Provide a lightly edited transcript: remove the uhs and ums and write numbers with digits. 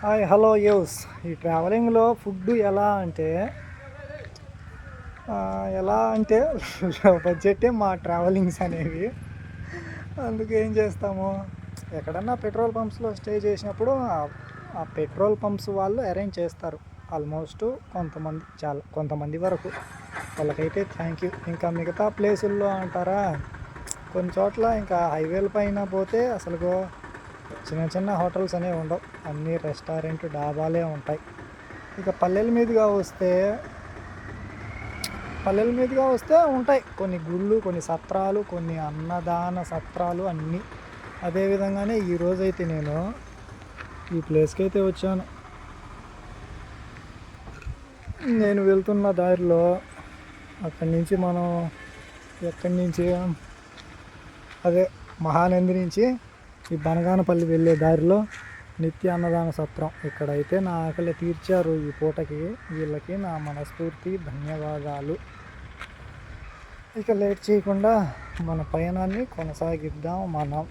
Hi hello use ఈ ట్రావెలింగ్లో food ఎలా అంటే బడ్జెటే మా ట్రావెలింగ్స్ అనేవి. అందుకు ఏం చేస్తాము, ఎక్కడన్నా పెట్రోల్ పంప్స్లో స్టే చేసినప్పుడు ఆ పెట్రోల్ పంప్స్ వాళ్ళు అరేంజ్ చేస్తారు. ఆల్మోస్ట్ కొంతమంది వరకు వాళ్ళకైతే థ్యాంక్ యూ. ఇంకా మిగతా ప్లేసుల్లో అంటారా, కొన్ని చోట్ల ఇంకా హైవేల పైన పోతే అసలు చిన్న చిన్న హోటల్స్ అనేవి ఉండవు, అన్నీ రెస్టారెంట్ డాబాలే ఉంటాయి. ఇక పల్లెల మీదుగా వస్తే ఉంటాయి కొన్ని గుళ్ళు, కొన్ని సత్రాలు, కొన్ని అన్నదాన సత్రాలు అన్నీ. అదేవిధంగానే ఈరోజైతే నేను ఈ ప్లేస్కి అయితే వచ్చాను. నేను వెళ్తున్న దారిలో ఎక్కడి నుంచి అదే మహానంది నుంచి ఈ బనగానపల్లి వెళ్ళే దారిలో నిత్య అన్నదాన సత్రం. ఇక్కడైతే నా ఆకలి తీర్చారు ఈ పూటకి. వీళ్ళకి నా మనస్ఫూర్తి ధన్యవాదాలు. ఇక లేట్ చేయకుండా మన పయనాన్ని కొనసాగిద్దాం మనం.